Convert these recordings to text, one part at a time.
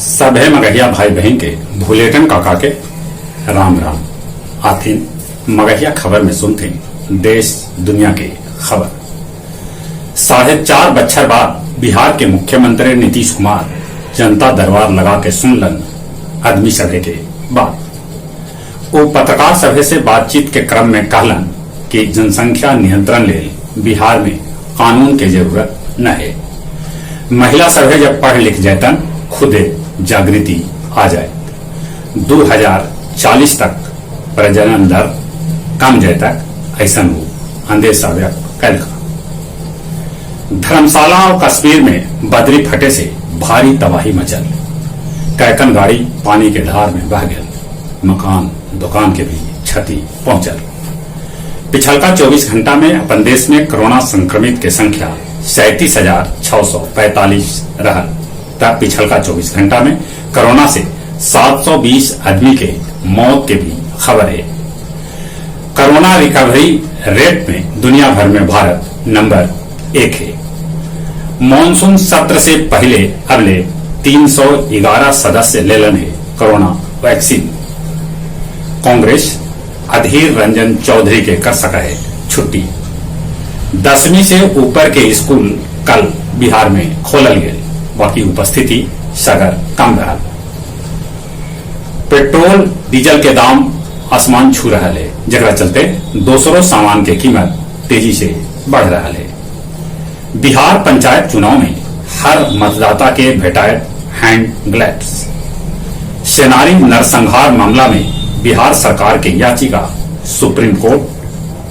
सभे मगहिया भाई बहन के भुलेटन काका के राम राम। आथिन मगहिया खबर में सुनते देश दुनिया के खबर। 4.5 बछर बाद बिहार के मुख्यमंत्री नीतीश कुमार जनता दरबार लगा के सुनलन आदमी सभे के बात। वो पत्रकार सभे से बातचीत के क्रम में कहलन कि जनसंख्या नियंत्रण ले बिहार में कानून के जरूरत न है। महिला सभे जब पढ़ लिख जातन खुदे जागृति आ जाए। 2040 तक प्रजनन दर कम जाए तक ऐसा वो अंदेशा व्यक्त कैल। धर्मशाला और कश्मीर में बदरी फटे से भारी तबाही मचल। कैकन गाड़ी पानी के धार में बह गल। मकान दुकान के भी क्षति पहुंचल। पिछलका 24 घंटा में अपन देश में कोरोना संक्रमित के संख्या 37,645 रहल। तब पिछलका 24 घंटा में कोरोना से 720 आदमी के मौत के भी खबर है। कोरोना रिकवरी रेट में दुनिया भर में भारत नंबर 1 है। मॉनसून सत्र से पहले अगले 311 सदस्य लेलन है कोरोना वैक्सीन। कांग्रेस अधीर रंजन चौधरी के कर सका है छुट्टी। 10वीं से ऊपर के स्कूल कल बिहार में खोलल गए। बाकी उपस्थिति सगर कम रहा। पेट्रोल डीजल के दाम आसमान छू रहा है, जगह चलते दूसरों सामान के कीमत तेजी से बढ़ रहा है। बिहार पंचायत चुनाव में हर मतदाता के भेटाए हैंड ग्लव्स। सेनारी नरसंहार मामला में बिहार सरकार के याचिका सुप्रीम कोर्ट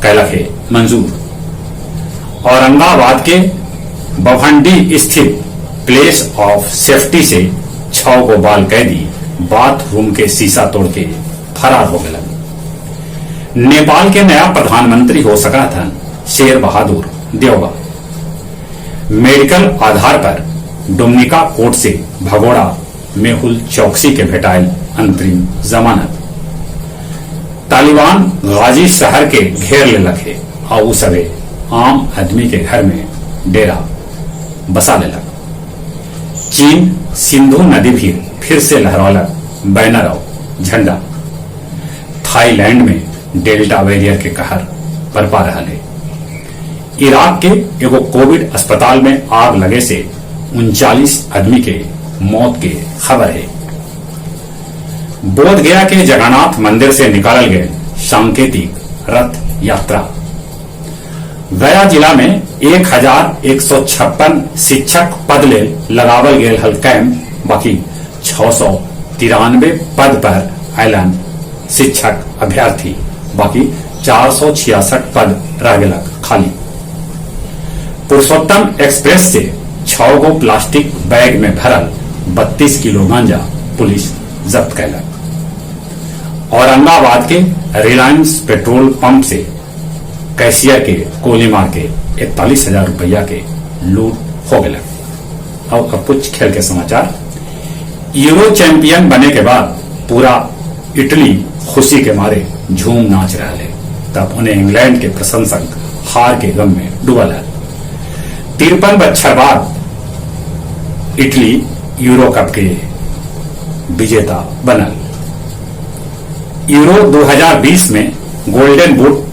कैलक है मंजूर। औरंगाबाद के बभंडी स्थित प्लेस ऑफ सेफ्टी से 6 गो बाल कैदी बाथरूम के शीशा तोड़ के फरार हो गए। नेपाल के नया प्रधानमंत्री हो सका था शेर बहादुर देवबा। मेडिकल आधार पर डोमिनिका कोर्ट से भगोड़ा मेहुल चौकसी के भेटाइल अंतरिम जमानत। तालिबान गाजी शहर के घेर ले लगे और उस सवे आम आदमी के घर में डेरा बसा ले लगा। चीन सिंधु नदी भी फिर से लहरालक बैनर और झंडा। थाईलैंड में डेल्टा वेरियर के कहर बरपा रहा है। इराक के एगो कोविड अस्पताल में आग लगे से 39 आदमी के मौत के खबर है। बोध गया के जगन्नाथ मंदिर से निकालल गए सांकेतिक रथ यात्रा। गया जिला में 1156 शिक्षक पद ले लगावल गए हल कैंप। बाकी 693 पद पर ऐलान शिक्षक अभ्यर्थी। बाकी 466 पद रह गए खाली। पुरुषोत्तम एक्सप्रेस से 6 गो प्लास्टिक बैग में भरल 32 किलो गांजा पुलिस जब्त कैलक। औरंगाबाद के रिलायंस पेट्रोल पंप से कैशियर के गोली मार के 41,000 रुपया के लूट हो गए। और अब कुछ खेल के समाचार। यूरो चैंपियन बने के बाद पूरा इटली खुशी के मारे झूम नाच रहा है। तब उन्हें इंग्लैंड के प्रशंसक हार के गम में डूबल है। 53 बछर बाद इटली यूरो कप के विजेता बनल। यूरो 2020 में गोल्डन बूट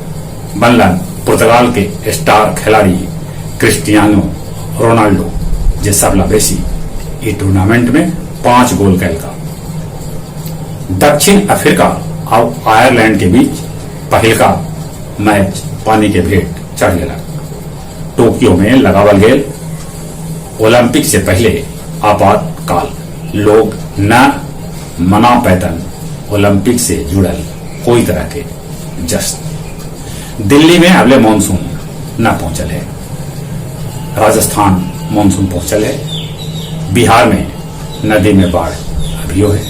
बनलन पुर्तगाल के स्टार खिलाड़ी क्रिस्टियानो रोनाल्डो, जे सबला बेसी इस टूर्नामेंट में 5 गोल कैलका। दक्षिण अफ्रीका और आयरलैंड के बीच पहलका मैच पानी के भेंट चढ़ गया। टोक्यो में लगावल गए ओलंपिक से पहले आपातकाल। लोग न मना पैतन ओलंपिक से जुड़ल कोई तरह के जश्न। दिल्ली में अगले मानसून न पहुंचल है। राजस्थान मानसून पहुंचल है। बिहार में नदी में बाढ़ अभी है।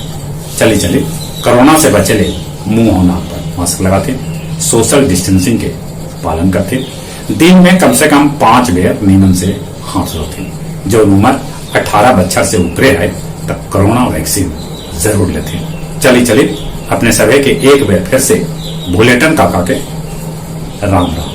चले कोरोना से बचले मुंह होना पर मास्क लगाते, सोशल डिस्टेंसिंग के पालन करते, दिन में कम से कम 5 बेर नीमन से हाथ धोते। जो उम्र 18 बच्चर से ऊपरे है तब कोरोना वैक्सीन जरूर लेते। चले अपने सभी के एक बेर फिर से भुलेटन काका के राम राम।